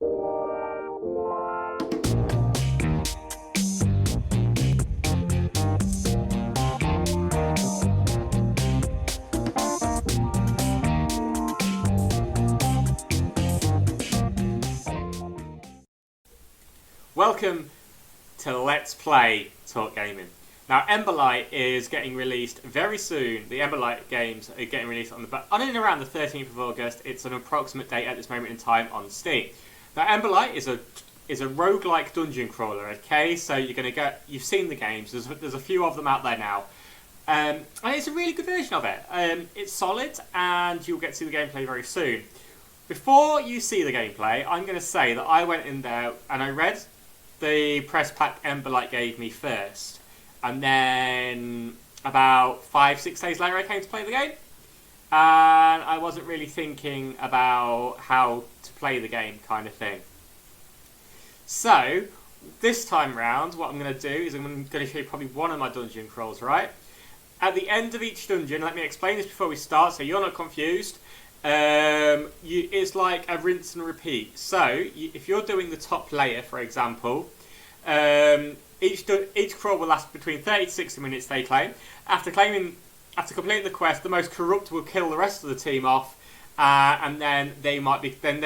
Welcome to Let's Play Talk Gaming. Now, Emberlight is getting released very soon. The Emberlight games are getting released on and around the 13th of August. It's an approximate date at this moment in time on Steam. Now, Emberlight is a roguelike dungeon crawler. Okay, so you've seen the games. There's a few of them out there now, and it's a really good version of it. It's solid, and you'll get to see the gameplay very soon. Before you see the gameplay, I'm going to say that I went in there and I read the press pack Emberlight gave me first, and then about 5-6 days later I came to play the game, and I wasn't really thinking about how to play the game kind of thing. So this time round what I'm going to do is I'm going to show you probably one of my dungeon crawls, right? At the end of each dungeon, let me explain this before we start so you're not confused. It's like a rinse and repeat. So if you're doing the top layer, for example, each crawl will last between 30 to 60 minutes, they claim. After completing the quest, the most corrupt will kill the rest of the team off, and then they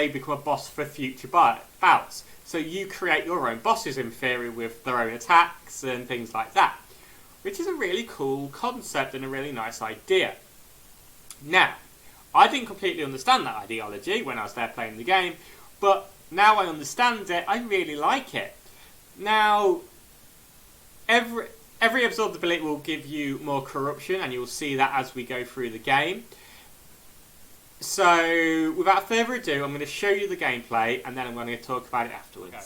become a boss for future bouts. So you create your own bosses in theory with their own attacks and things like that, which is a really cool concept and a really nice idea. Now, I didn't completely understand that ideology when I was there playing the game, but now I understand it, I really like it. Now, every absorbed ability will give you more corruption, and you'll see that as we go through the game. So, without further ado, I'm going to show you the gameplay, and then I'm going to talk about it afterwards. Okay.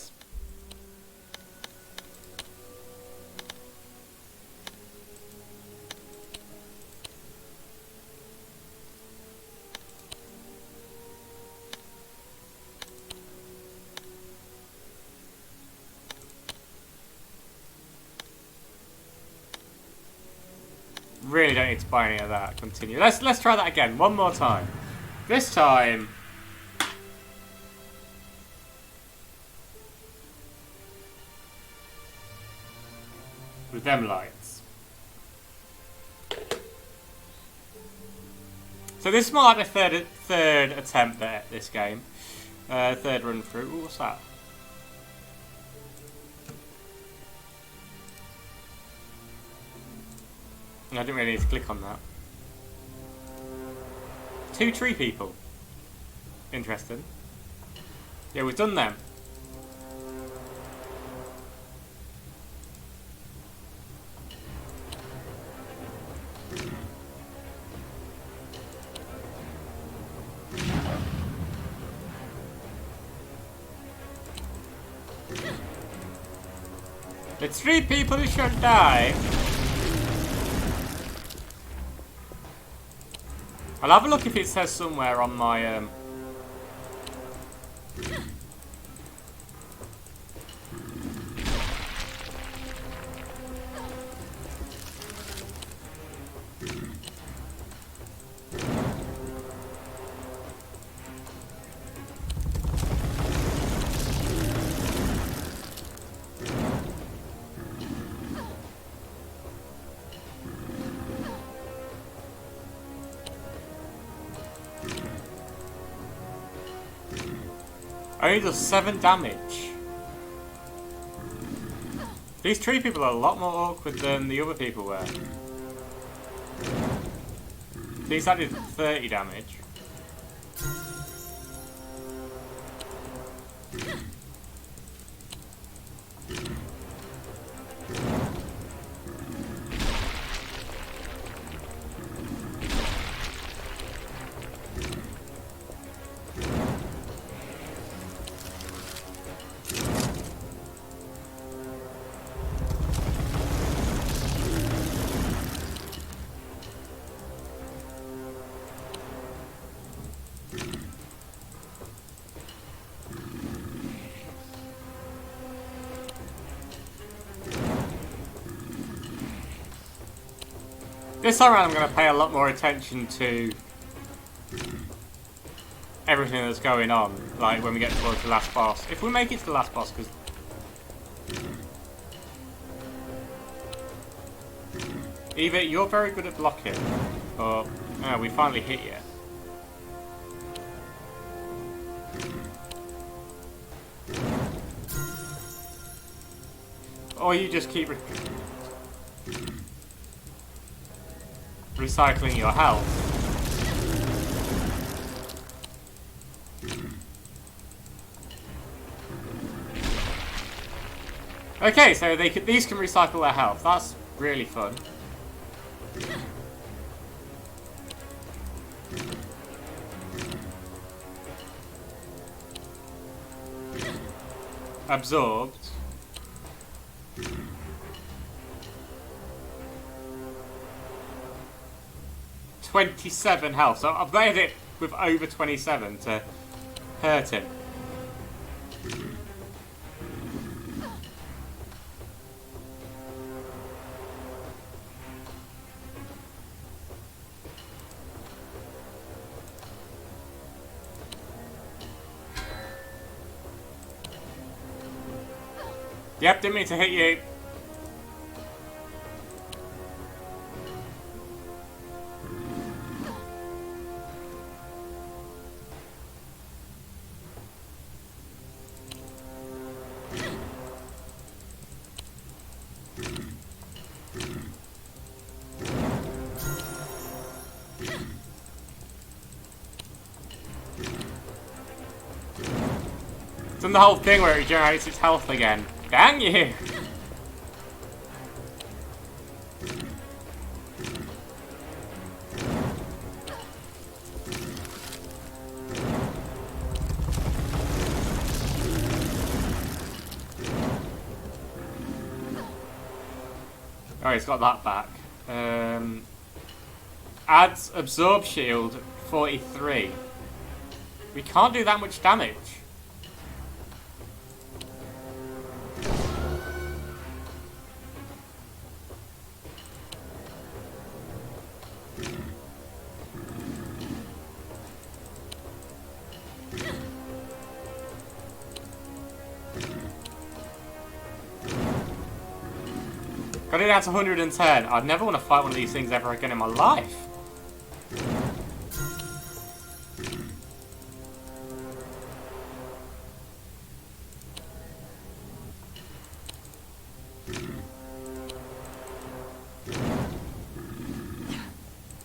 Really don't need to buy any of that. Continue. Let's try that again one more time. This time with them lights. So this is more like the third attempt at this game. Third run through. Ooh, what's that? I didn't really need to click on that. 2 tree people. Interesting. Yeah, we've done them. The 3 people who should die. I'll have a look if it says somewhere on my only does 7 damage. These tree people are a lot more awkward than the other people were. These that did 30 damage. This time around I'm going to pay a lot more attention to everything that's going on, like when we get towards the last boss. If we make it to the last boss, because either you're very good at blocking, or we finally hit you. Or you just keep recycling your health. Okay, so these can recycle their health. That's really fun. Absorbed. $27 health. So I've made it with over 27 to hurt him. Yep, didn't mean to hit you. Done the whole thing where it regenerates its health again. Dang you! Oh, he's got that back. Adds absorb shield 43. We can't do that much damage. Got it down to 110. I'd never want to fight one of these things ever again in my life.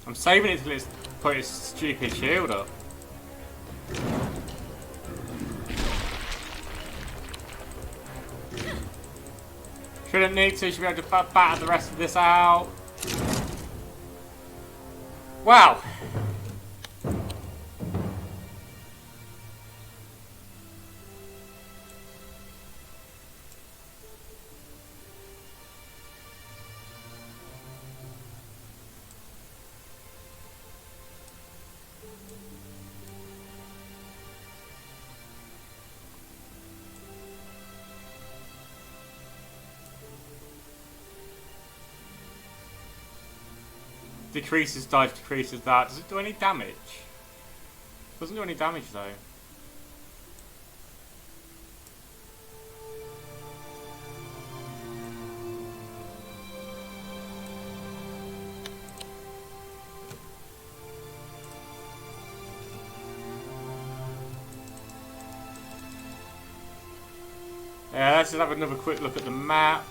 I'm saving it till it's put its stupid shield up. Shouldn't need to, should be able to batter the rest of this out. Wow! Decreases dive, decreases that. Does it do any damage? Doesn't do any damage though. Yeah, let's just have another quick look at the map.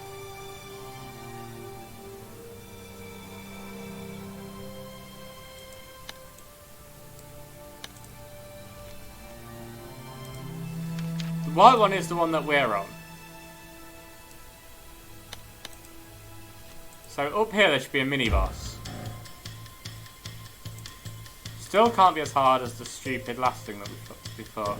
The white one is the one that we're on. So up here there should be a mini-boss. Still can't be as hard as the stupid last thing that we fought before.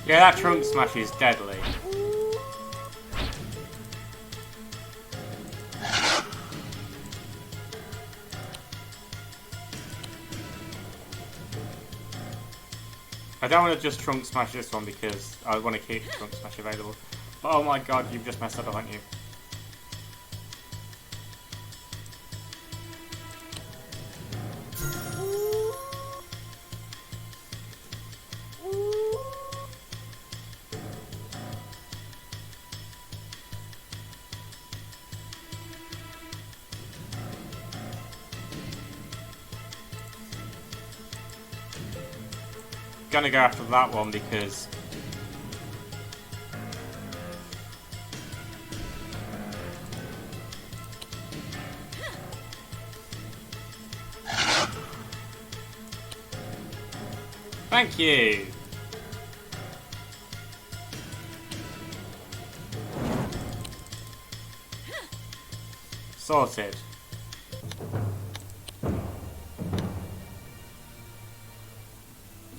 Yeah, that trunk smash is deadly. I don't want to just trunk smash this one because I want to keep the trunk smash available. But oh my god, you've just messed up, haven't you? Gonna go after that one because thank you. Sorted.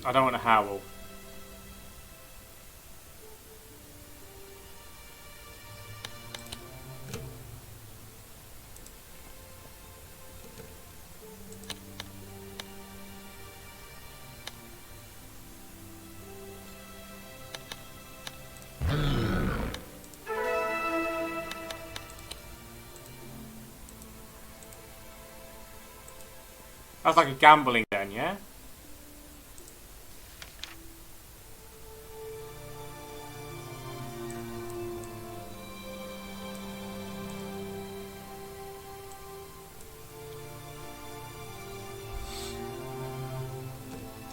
I don't want to howl. That's like a gambling den, yeah?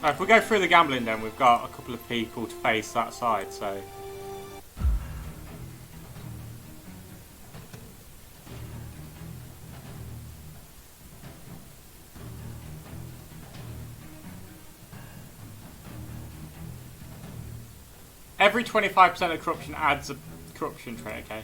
Now, if we go through the gambling den, we've got a couple of people to face that side, so... Every 25% of corruption adds a corruption trait, okay?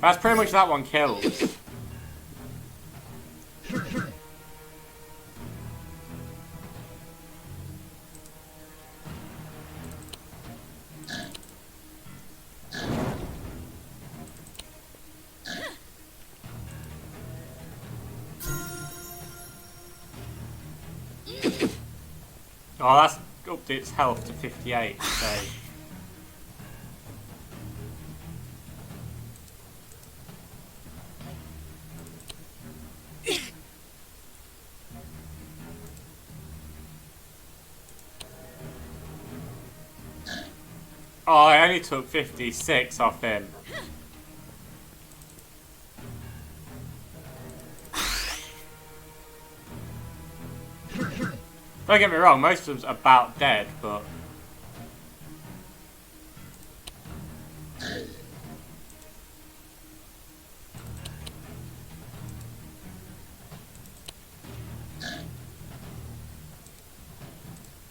That's pretty much that one killed. Oh, that's upped its health to 58, so... Oh, I only took 56 off him. Don't get me wrong, most of them's about dead, but...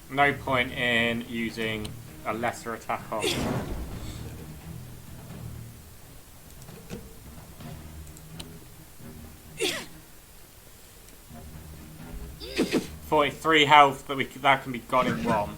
No point in using a lesser attack on. .43 health that can be got in one.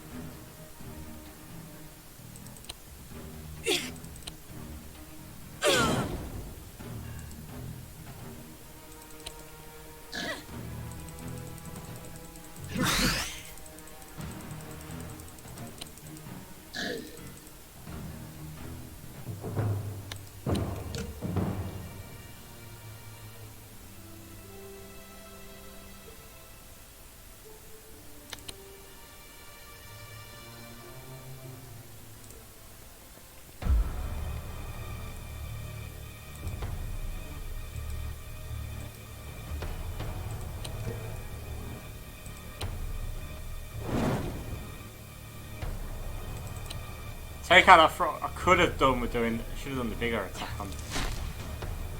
Take out that front. I could have done with doing. I should have done the bigger attack on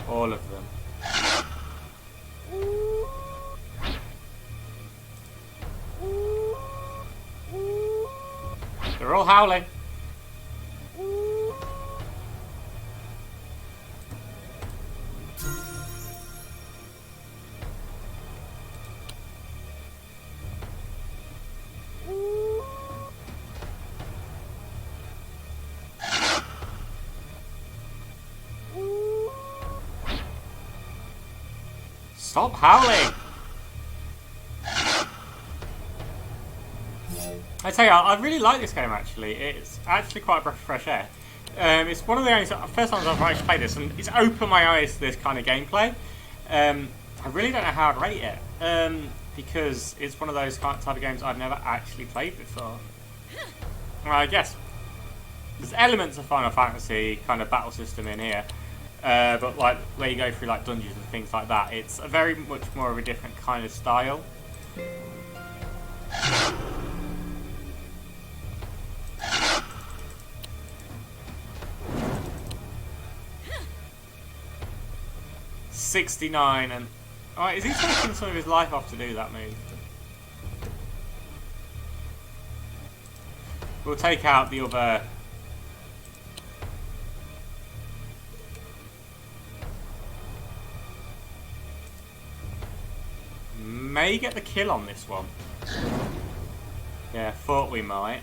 all of them. They're all howling. Stop howling! I tell you, I really like this game actually. It's actually quite a breath of fresh air. It's one of the first times I've actually played this, and it's opened my eyes to this kind of gameplay. I really don't know how I'd rate it, because it's one of those type of games I've never actually played before. Well, I guess there's elements of Final Fantasy kind of battle system in here, but like where you go through like dungeons and things like that, it's a very much more of a different kind of style. $69 and... Alright, is he taking some of his life off to do that move? We'll take out the other... May get the kill on this one. Yeah, thought we might.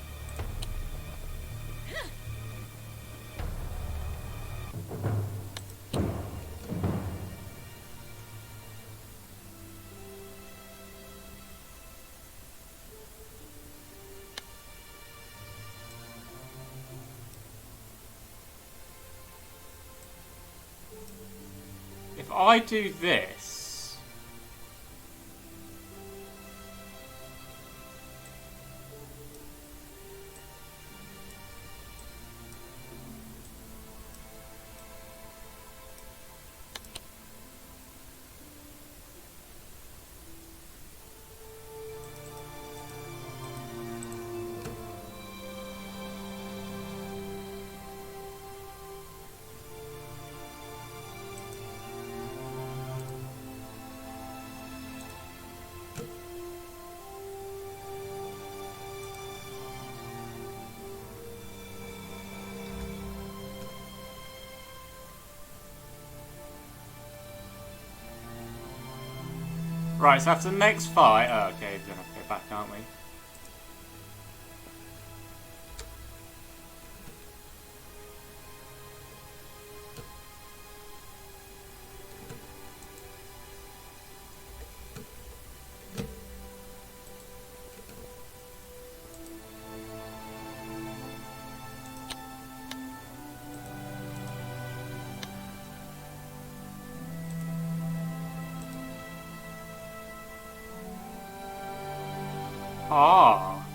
If I do this... Right, so after the next fight... Oh, okay, we're going to have to go back, aren't we? Ah.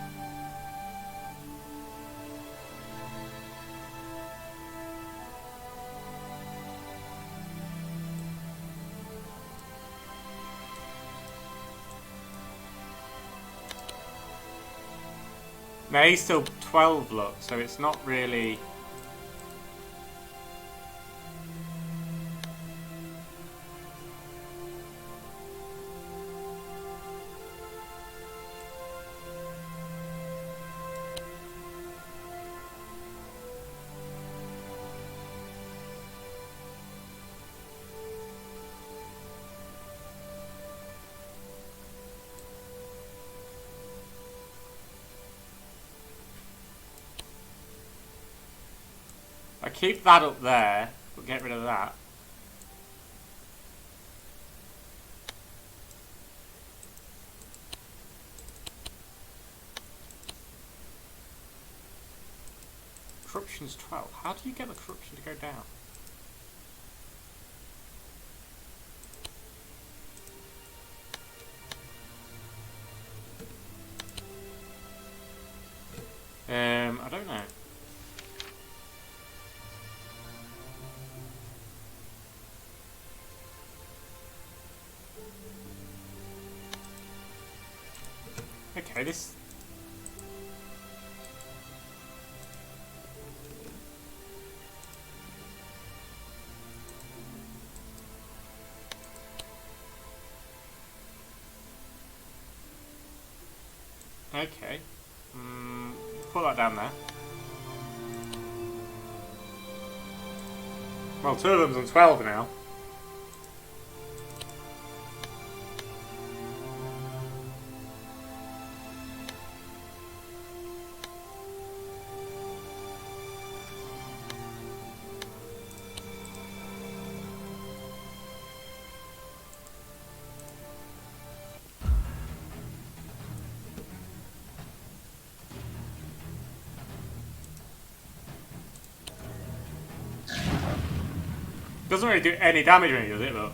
Now he's still 12 look, so it's not really... I keep that up there, but get rid of that. Corruption's 12. How do you get the corruption to go down? I don't know. Okay, this... Okay. Put that down there. Well, two of them's on 12 now. Doesn't really do any damage when he does it, but...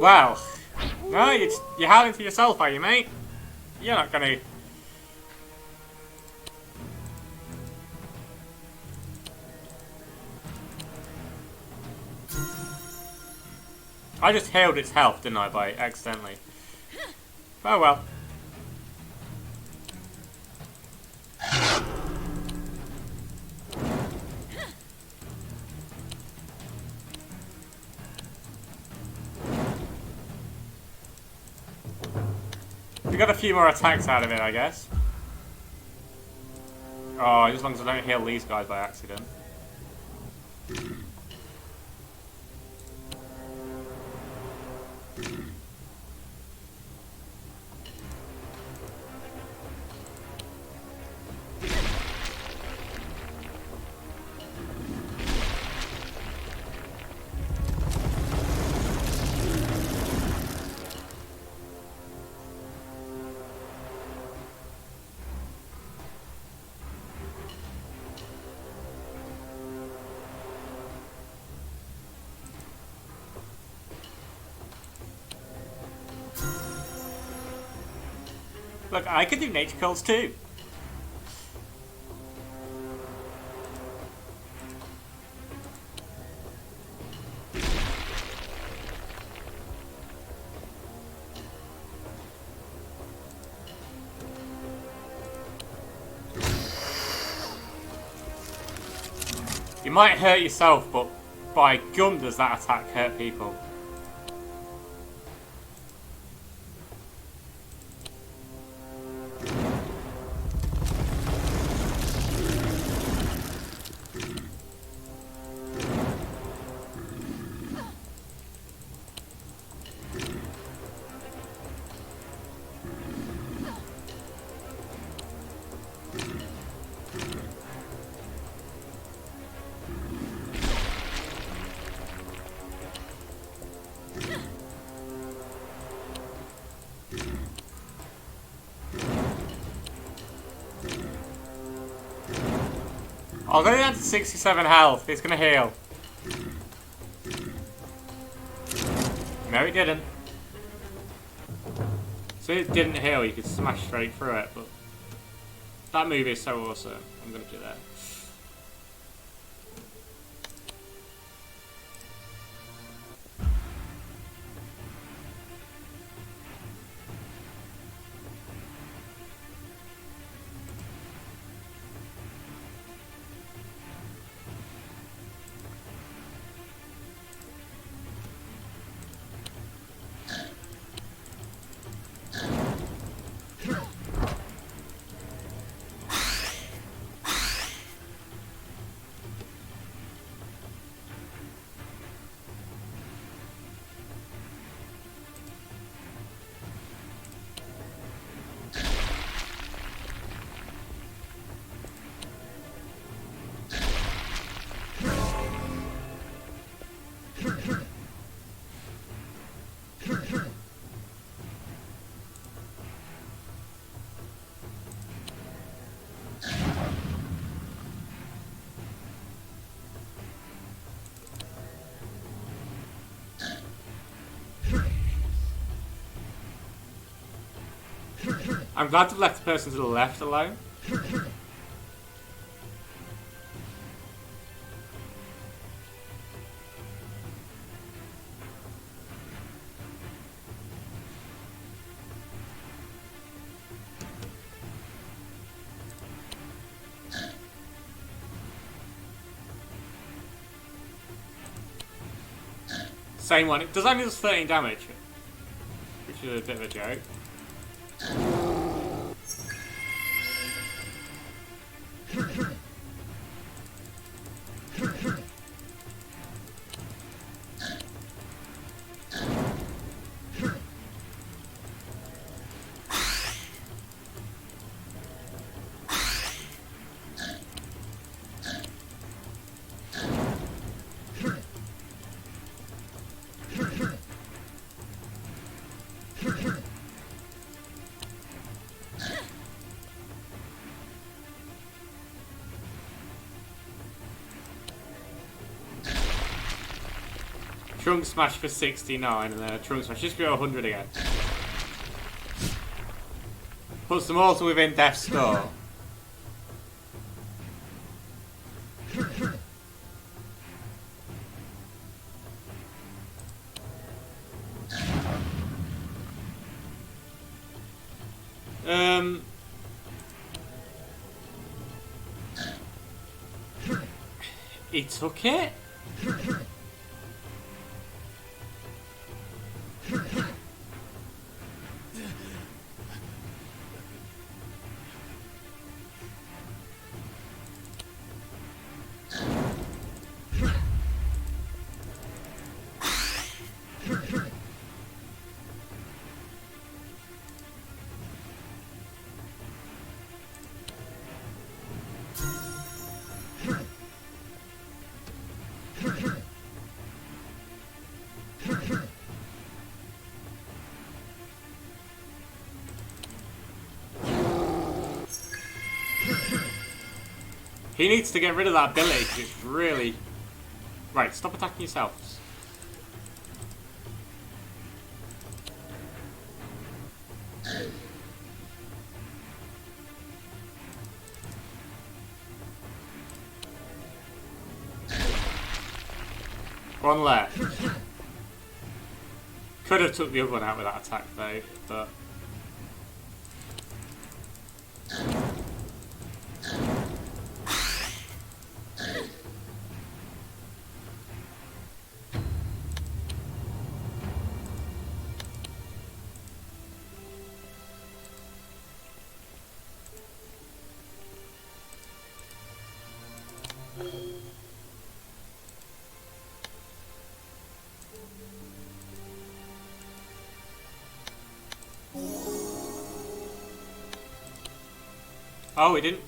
Well, no, you're howling to yourself, are you, mate? You're not gonna... I just healed its health, didn't I, by accidentally? Oh well. We got a few more attacks out of it, I guess. Oh, as long as I don't heal these guys by accident. Look, I could do nature kills too. You might hurt yourself, but by gum does that attack hurt people. I'll go down to 67 health. It's gonna heal. No, it didn't. So it didn't heal. You could smash straight through it, but that move is so awesome. I'm gonna do that. I'm glad to have left the person to the left alone. Same one. It does only does 13 damage, which is a bit of a joke. Trunk Smash for 69 and then a Trunk Smash just go 100 again. Puts them all to within Death's Door. He took it? He needs to get rid of that ability because it's really... Right, stop attacking yourselves. One left. Could have took the other one out with that attack though, but... Oh, he didn't.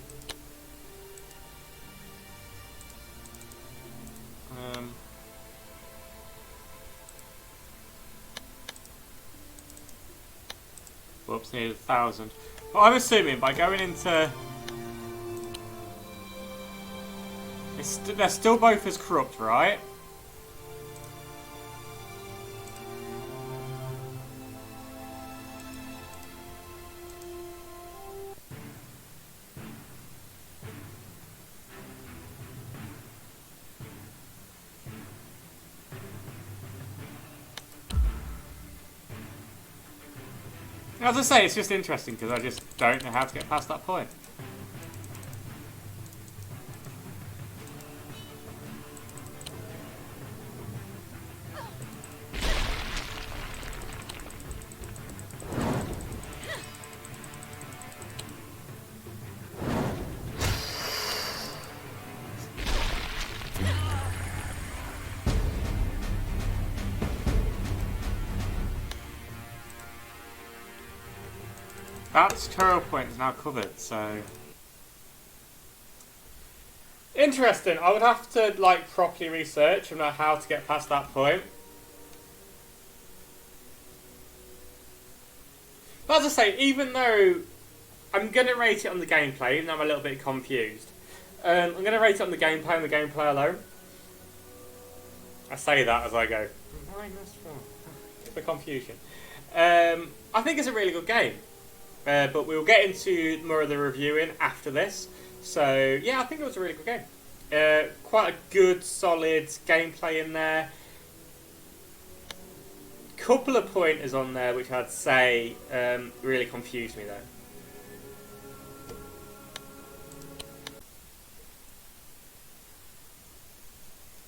Whoops, needed 1,000. Well, I'm assuming by going into... they're still both as corrupt, right? As I say, it's just interesting because I just don't know how to get past that point. That tutorial point is now covered, so... Interesting. I would have to, like, properly research and know how to get past that point. But as I say, even though I'm going to rate it on the gameplay, even though I'm a little bit confused, I'm going to rate it on the gameplay and the gameplay alone. I say that as I go. The confusion. I think it's a really good game. But we'll get into more of the reviewing after this. So, yeah, I think it was a really good game. Quite a good, solid gameplay in there. Couple of pointers on there which I'd say really confused me, though.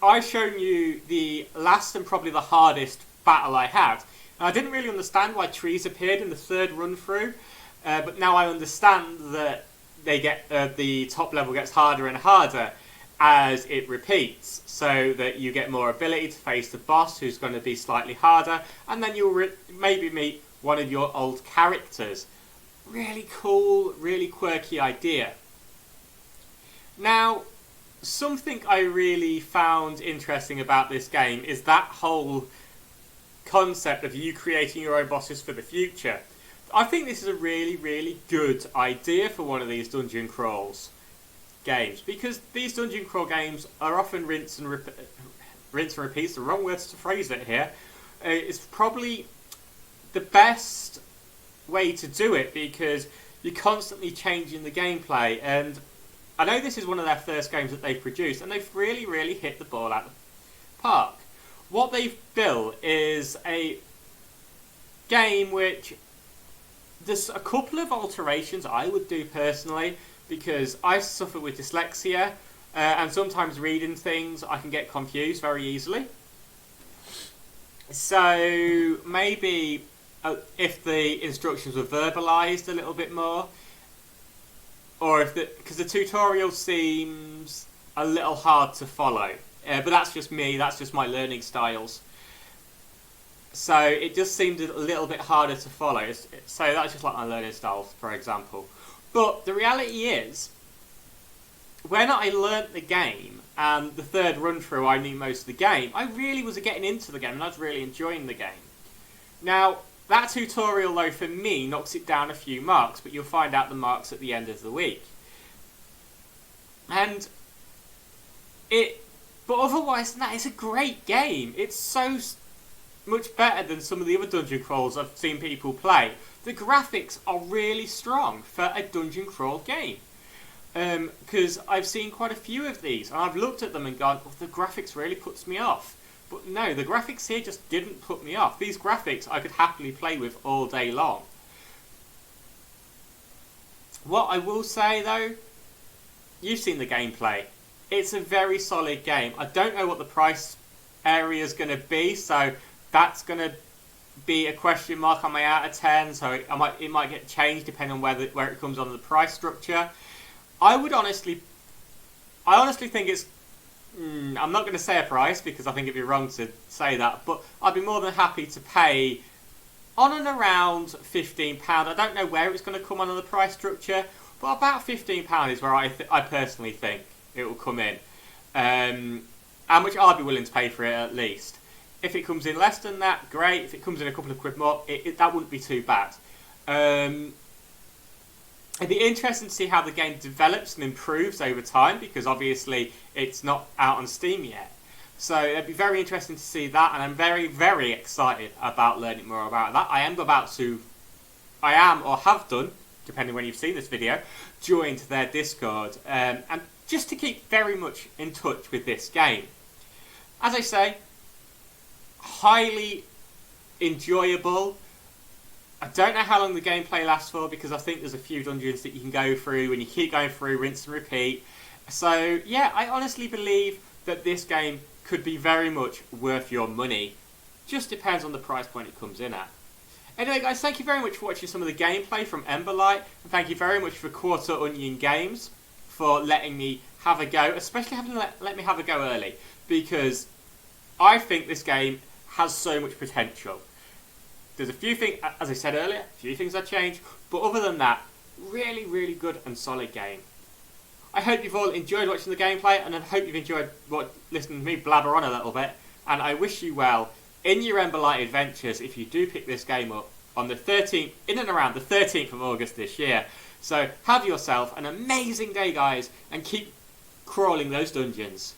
I've shown you the last and probably the hardest battle I had. And I didn't really understand why trees appeared in the third run through. But now I understand that they get the top level gets harder and harder as it repeats, so that you get more ability to face the boss, who's going to be slightly harder, and then you'll maybe meet one of your old characters. Really cool, really quirky idea. Now, something I really found interesting about this game is that whole concept of you creating your own bosses for the future. I think this is a really, really good idea for one of these dungeon crawls games, because these dungeon crawl games are often rinse and repeat. rinse and repeat's the wrong words to phrase it here. It's probably the best way to do it because you're constantly changing the gameplay, and I know this is one of their first games that they've produced, and they've really hit the ball out of the park. What they've built is a game which there's a couple of alterations I would do personally, because I suffer with dyslexia, and sometimes reading things I can get confused very easily. So maybe if the instructions were verbalised a little bit more, or if because the tutorial seems a little hard to follow, but that's just me, that's just my learning styles. So it just seemed a little bit harder to follow. So that's just like my learning styles, for example. But the reality is, when I learnt the game, and the third run through I knew most of the game, I really was getting into the game and I was really enjoying the game. Now, that tutorial though for me knocks it down a few marks, but you'll find out the marks at the end of the week. But otherwise than that, it's a great game. It's so much better than some of the other dungeon crawls I've seen people play. The graphics are really strong for a dungeon crawl game. Because I've seen quite a few of these, and I've looked at them and gone, oh, the graphics really puts me off. But no, the graphics here just didn't put me off. These graphics I could happily play with all day long. What I will say though, you've seen the gameplay. It's a very solid game. I don't know what the price area is going to be, so that's going to be a question mark on my out of 10. So it might get changed depending on where it comes on the price structure. I honestly think it's. I'm not going to say a price because I think it'd be wrong to say that, but I'd be more than happy to pay on and around £15. I don't know where it's going to come on the price structure, but about £15 is where I personally think it will come in, and which I'd be willing to pay for it at least. If it comes in less than that, great. If it comes in a couple of quid more, that wouldn't be too bad. It'd be interesting to see how the game develops and improves over time, because obviously it's not out on Steam yet. So it'd be very interesting to see that, and I'm very excited about learning more about that. I am or have done, depending when you've seen this video, joined their Discord, and just to keep very much in touch with this game. As I say, highly enjoyable. I don't know how long the gameplay lasts for, because I think there's a few dungeons that you can go through and you keep going through, rinse and repeat. So yeah, I honestly believe that this game could be very much worth your money. Just depends on the price point it comes in at. Anyway guys, thank you very much for watching some of the gameplay from Emberlight, and thank you very much for Quarter Onion Games for letting me have a go, especially having let me have a go early, because I think this game has so much potential. There's a few things, as I said earlier, a few things I've changed, but other than that, really good and solid game. I hope you've all enjoyed watching the gameplay, and I hope you've enjoyed listening to me blabber on a little bit, and I wish you well in your Emberlight adventures if you do pick this game up on the 13th, in and around the 13th of August this year. So have yourself an amazing day guys, and keep crawling those dungeons.